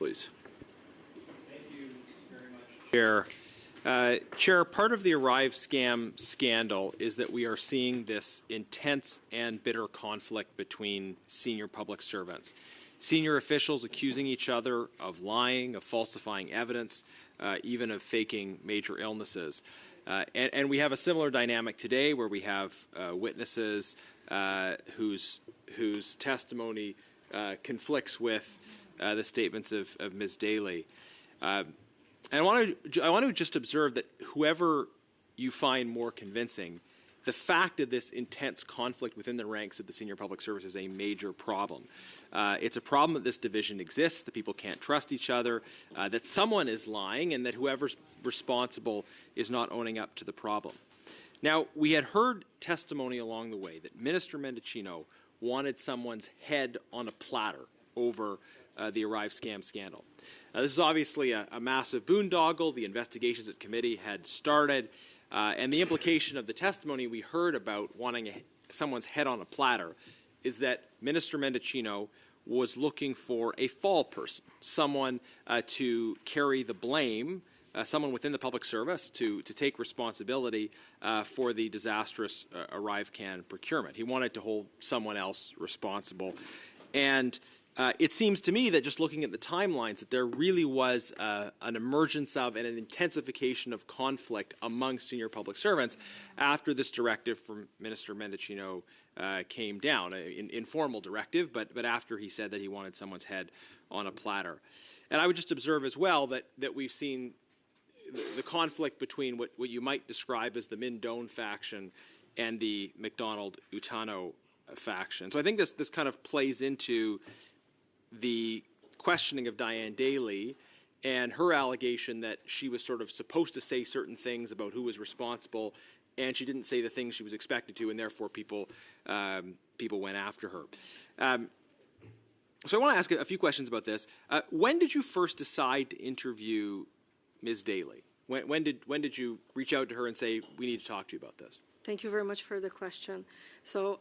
please. Thank you very much, Chair. Chair, part of the ArriveCAN scandal is that we are seeing this intense and bitter conflict between senior public servants. Senior officials accusing each other of lying, of falsifying evidence, even of faking major illnesses. And we have a similar dynamic today where we have witnesses whose testimony conflicts with the statements of Ms. Daly. And I want to just observe that whoever you find more convincing, the fact of this intense conflict within the ranks of the senior public service is a major problem. It's a problem that this division exists, that people can't trust each other, that someone is lying, and that whoever's responsible is not owning up to the problem. Now, we had heard testimony along the way that Minister Mendicino wanted someone's head on a platter over the ArriveCAN scandal. This is obviously a massive boondoggle. The investigations at committee had started, and the implication of the testimony we heard about wanting someone's head on a platter is that Minister Mendicino was looking for a fall person, someone to carry the blame, someone within the public service to take responsibility for the disastrous ArriveCAN procurement. He wanted to hold someone else responsible. And it seems to me that just looking at the timelines that there really was an emergence of and an intensification of conflict among senior public servants after this directive from Minister Mendicino came down, an informal directive, but after he said that he wanted someone's head on a platter. And I would just observe as well that we've seen the conflict between what you might describe as the Min-Doan faction and the MacDonald-Utano faction. So I think this kind of plays into the questioning of Diane Daly and her allegation that she was sort of supposed to say certain things about who was responsible, and she didn't say the things she was expected to, and therefore people went after her. So I want to ask a few questions about this. When did you first decide to interview Ms. Daly? When did you reach out to her and say, we need to talk to you about this? Thank you very much for the question. So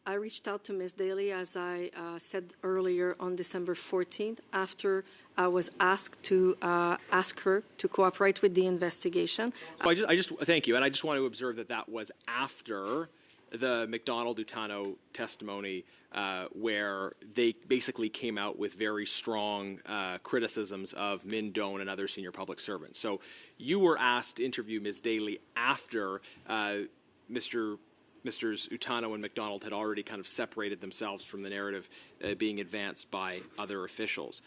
I reached out to Ms. Daly, as I said earlier, on December 14th, after I was asked to ask her to cooperate with the investigation. So I just thank you, and I just want to observe that that was after the MacDonald-Utano testimony, where they basically came out with very strong criticisms of Min-Doan and other senior public servants. So you were asked to interview Ms. Daly after Mr. Utano and MacDonald had already kind of separated themselves from the narrative being advanced by other officials.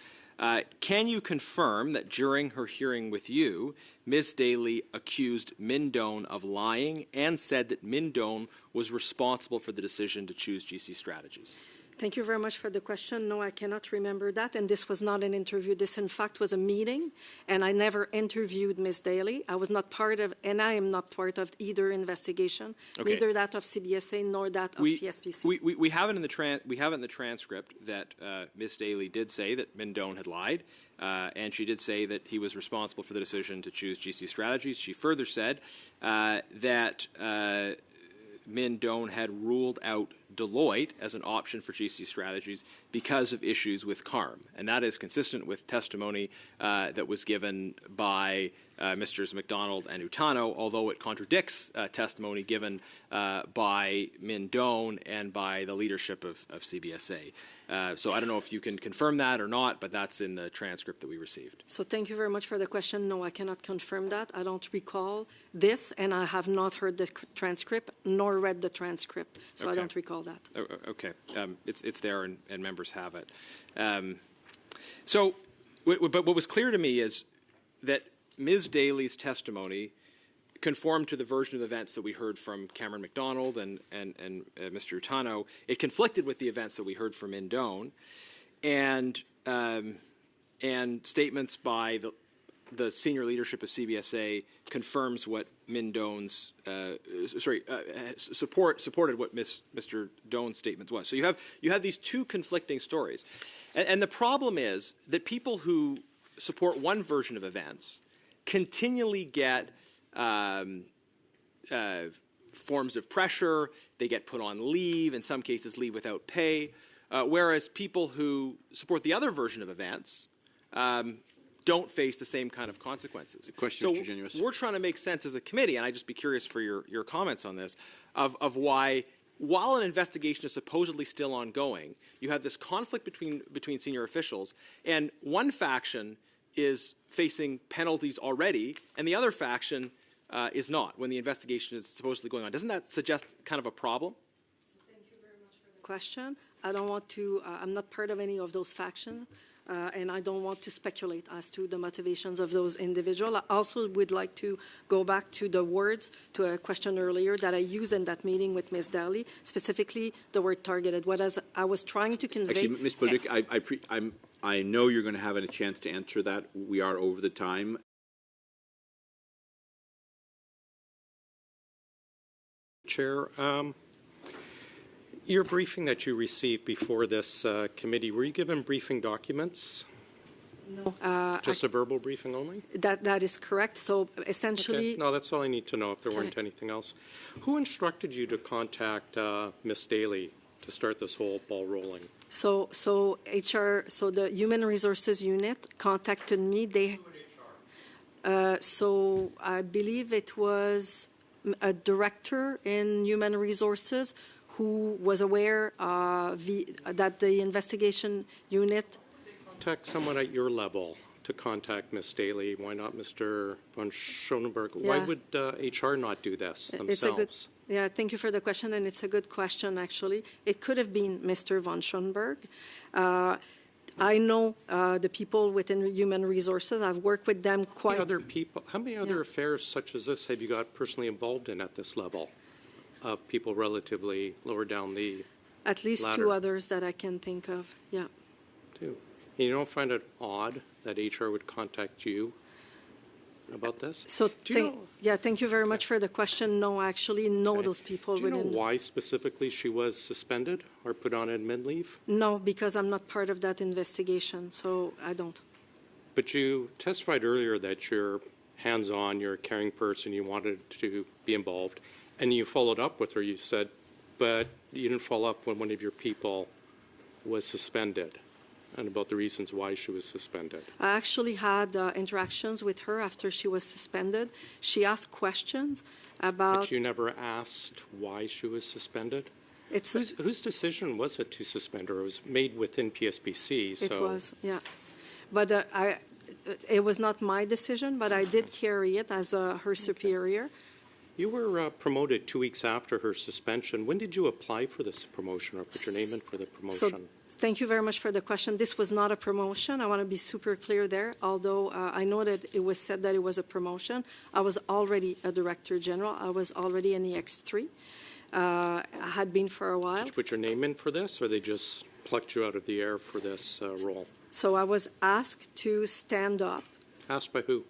Can you confirm that during her hearing with you, Ms. Daly accused Min-Doan of lying and said that Min-Doan was responsible for the decision to choose GC Strategies? Thank you very much for the question. No, I cannot remember that, and this was not an interview. This, in fact, was a meeting, and I never interviewed Ms. Daly. I was not part of, and I am not part of either investigation, neither that of CBSA nor that of PSPC. We have it in the transcript that Ms. Daly did say that Min-Doan had lied, and she did say that he was responsible for the decision to choose GC Strategies. She further said that Min-Doan had ruled out Deloitte as an option for GC Strategies because of issues with CARM, and that is consistent with testimony that was given by Mr. MacDonald and Utano, although it contradicts testimony given by Min-Doan and by the leadership of CBSA. So I don't know if you can confirm that or not, but that's in the transcript that we received. So thank you very much for the question. No, I cannot confirm that. I don't recall this, and I have not heard the transcript nor read the transcript, so I don't recall that. Okay, it's there, and members have it. But what was clear to me is that Ms. Daly's testimony conformed to the version of events that we heard from Cameron MacDonald and Mr. Utano. It conflicted with the events that we heard from Min-Doan, and statements by the senior leadership of CBSA confirms what Min-Doan's supported what Mr. Doan's statement was. So you have these two conflicting stories, and the problem is that people who support one version of events continually get forms of pressure. They get put on leave, in some cases leave without pay, whereas people who support the other version of events don't face the same kind of consequences. Question, so Mr. Genuis. we're trying to make sense as a committee, and I'd just be curious for your comments on this, of why, while an investigation is supposedly still ongoing, you have this conflict between senior officials, and one faction is facing penalties already, and the other faction is not, when the investigation is supposedly going on. Doesn't that suggest kind of a problem? Thank you very much for the question. I don't want to, I'm not part of any of those factions, and I don't want to speculate as to the motivations of those individuals. I also would like to go back to the words, to a question earlier that I used in that meeting with Ms. Daly, specifically the word targeted. What I was trying to convey... Actually, Ms. Polduc, I know you're going to have a chance to answer that. We are over the time. Chair, your briefing that you received before this committee, were you given briefing documents? No. Just a verbal briefing only? That is correct. So essentially... Okay. No, that's all I need to know if there weren't anything else. Who instructed you to contact Ms. Daly to start this whole ball rolling? So HR, so the Human Resources Unit contacted me. So I believe it was a director in Human Resources who was aware that the investigation unit... Contact someone at your level to contact Ms. Daly. Why not Mr. von Schoenberg? Yeah. Why would HR not do this themselves? Yeah, thank you for the question, and it's a good question, actually. It could have been Mr. von Schoenberg. I know the people within Human Resources. I've worked with them quite... How many other affairs such as this have you got personally involved in at this level of people relatively lower down the At least ladder? 2 others that I can think of, yeah. 2. You don't find it odd that HR would contact you about this? So, thank you very much for the question. No, I actually know those people. Do you know why specifically she was suspended or put on admin leave? No, because I'm not part of that investigation, so I don't. But you testified earlier that you're hands-on, you're a caring person, you wanted to be involved, and you followed up with her. You said, but you didn't follow up when one of your people was suspended, and about the reasons why she was suspended. I actually had interactions with her after she was suspended. She asked questions about... But you never asked why she was suspended? Whose decision was it to suspend her? It was made within PSPC, so... It was, yeah. But it was not my decision, but I did carry it as her superior. You were promoted 2 weeks after her suspension. When did you apply for this promotion or put your name in for the promotion? So, thank you very much for the question. This was not a promotion. I want to be super clear there. Although I know that it was said that it was a promotion, I was already a Director General. I was already an EX3. I had been for a while. Did you put your name in for this, or they just plucked you out of the air for this role? So I was asked to stand up. Asked by who?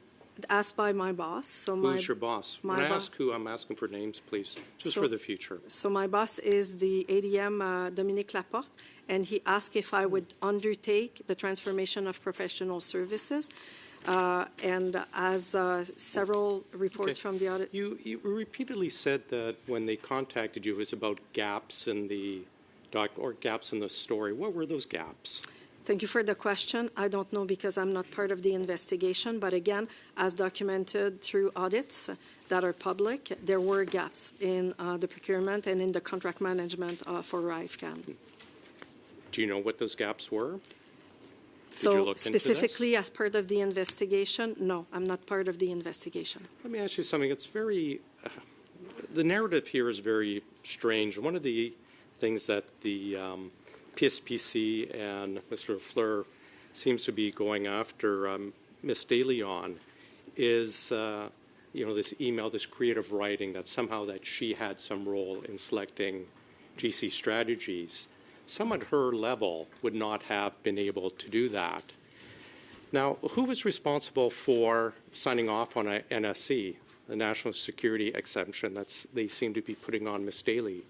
Asked by my boss. So who's your boss? When I ask who, I'm asking for names, please, just for the future. So my boss is the ADM, Dominique Laporte, and he asked if I would undertake the transformation of professional services. And as several reports from the audit... You repeatedly said that when they contacted you, it was about gaps in the gaps in the story. What were those gaps? Thank you for the question. I don't know because I'm not part of the investigation. But again, as documented through audits that are public, there were gaps in the procurement and in the contract management for ArriveCAN. Do you know what those gaps were? So specifically as part of the investigation, no, I'm not part of the investigation. Let me ask you something. It's very, the narrative here is very strange. One of the things that the PSPC and Mr. Fleur seems to be going after Ms. Daly on is, this email, this creative writing that somehow that she had some role in selecting GC strategies. Someone at her level would not have been able to do that. Now, who was responsible for signing off on a NSC, the National Security Exemption that they seem to be putting on Ms. Daly?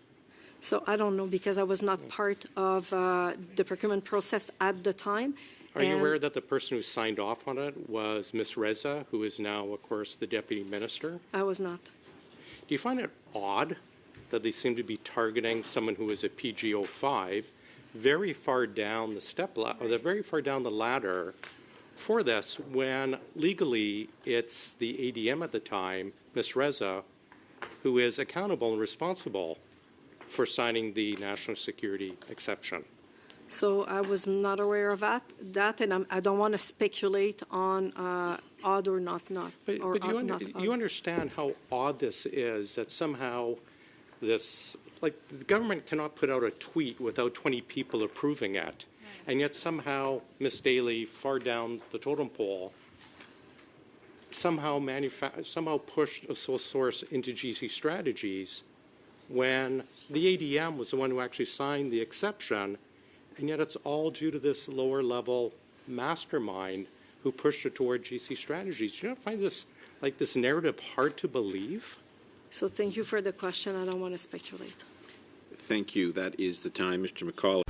So I don't know because I was not part of the procurement process at the time. Are you aware that the person who signed off on it was Ms. Reza, who is now, of course, the Deputy Minister? I was not. Do you find it odd that they seem to be targeting someone who is a PG05 very far down the very far down the ladder for this when legally it's the ADM at the time, Ms. Reza, who is accountable and responsible for signing the national security exception. So I was not aware of that, and I don't want to speculate on odd or not. But you understand how odd this is, that somehow this, like, the government cannot put out a tweet without 20 people approving it, and yet somehow Ms. Daly, far down the totem pole, somehow pushed a sole source into GC Strategies when the ADM was the one who actually signed the exception, and yet it's all due to this lower level mastermind who pushed it toward GC Strategies. Do you not find this, like, this narrative hard to believe? So thank you for the question. I don't want to speculate. Thank you. That is the time, Mr. McCauley.